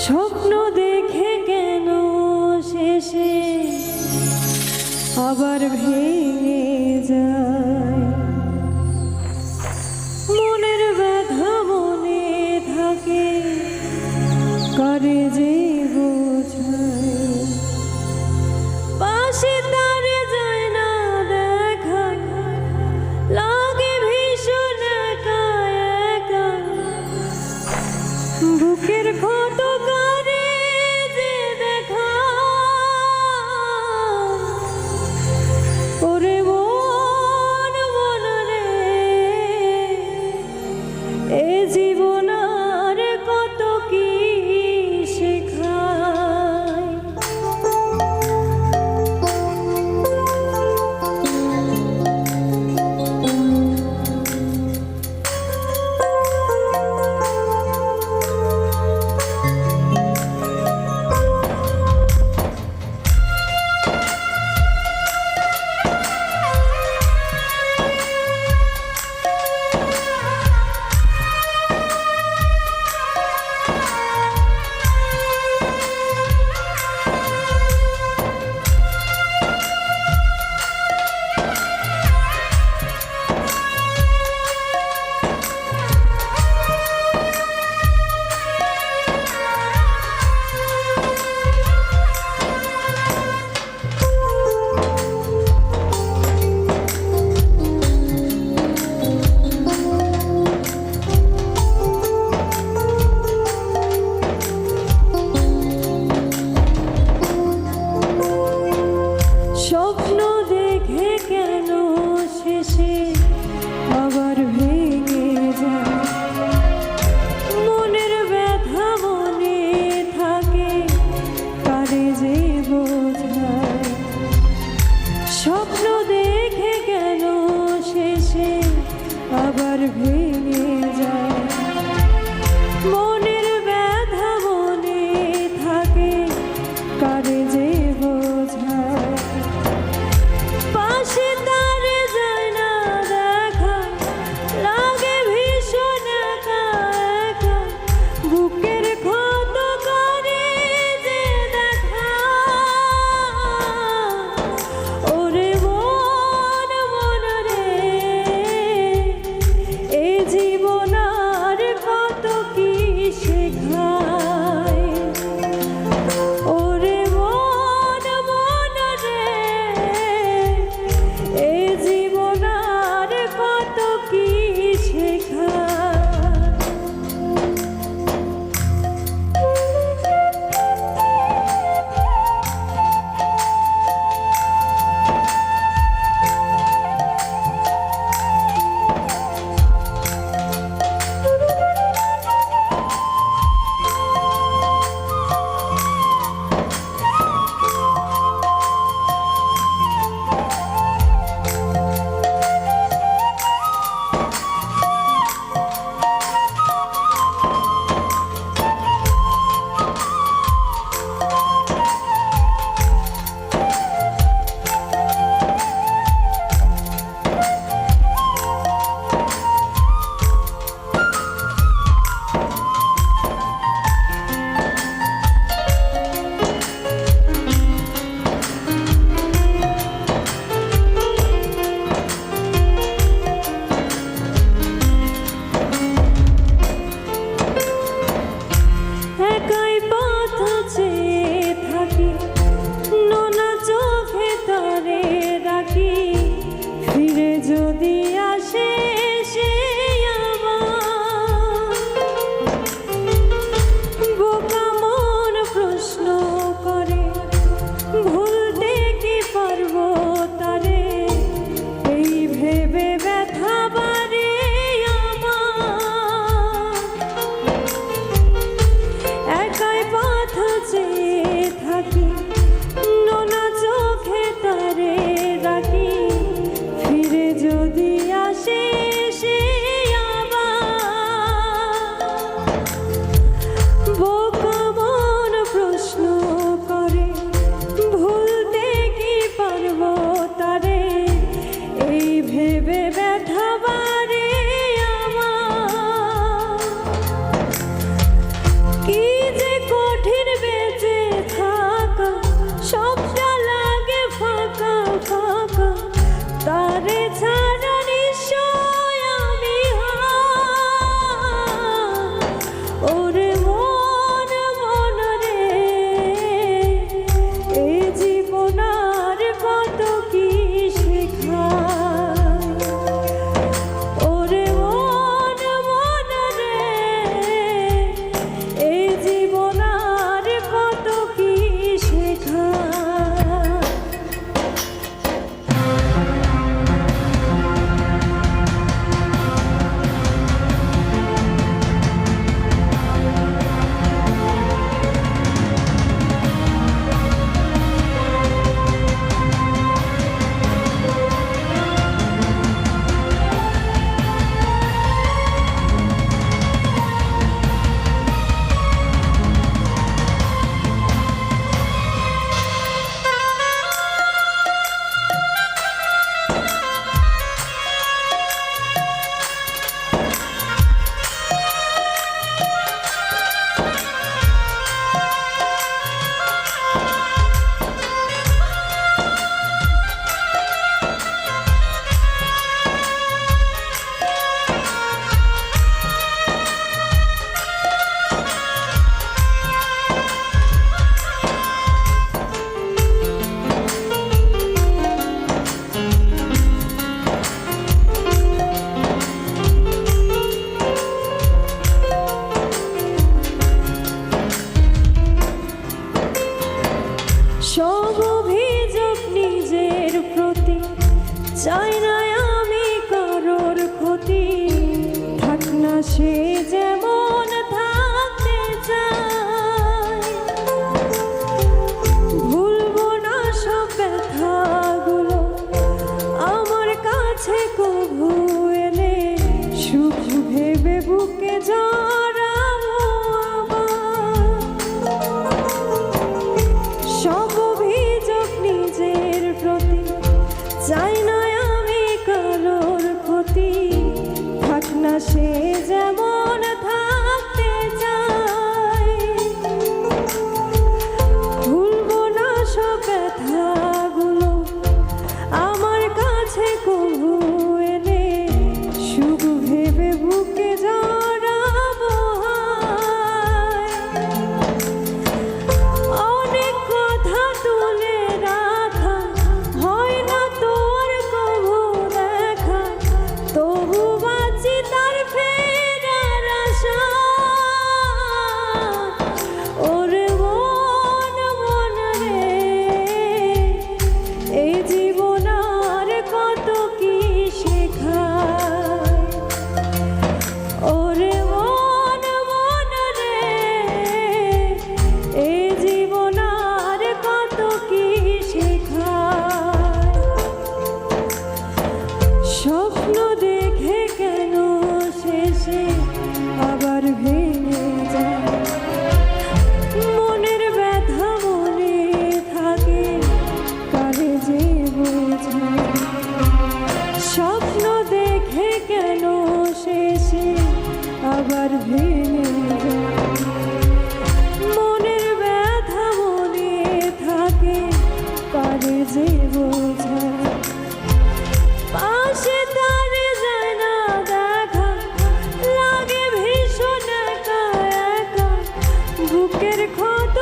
স্বপ্ন দেখে কেন শেষে আবার ভেঙে যায়, মনের ব্যথা মনে থাকে করে যে বোঝায়, পাশে তারে যায় না দেখা, লাগে ভীষণ একা একা, বুকের ক্ষত করে যে দেখা, ওরে মন মন রে, এ জীবন আর কত কি শেখায়। স্বপ্ন দেখে কেন শেষে আবার ভেঙে যায়, মনের ব্যথা মনে থাকে কারে যে বোঝায়, স্বপ্ন দেখে কেন শেষে আবার ভেঙে যায়, মনের ব্যথা মনে থাকে কারে যে বোঝায়, পাশে তারে যায় না দেখা, লাগে ভীষণ একা একা, বুকের ক্ষত করে যে দেখা, ওরে মন মন রে, এ জীবন আর কত কি শেখায়, ওরে মন মন রে, এ জীবন আর কত কি শেখায়। একাই পথ চেয়ে থাকি, নোনা চোখে তরে রাখি, ফিরে যদি আসে সে আবার, বোকা মন প্রশ্ন করে ভুলতে কি পারবো তারে, এই ভেবে ব্যথা বাড়ে আমার, একা বুকের ক্ষত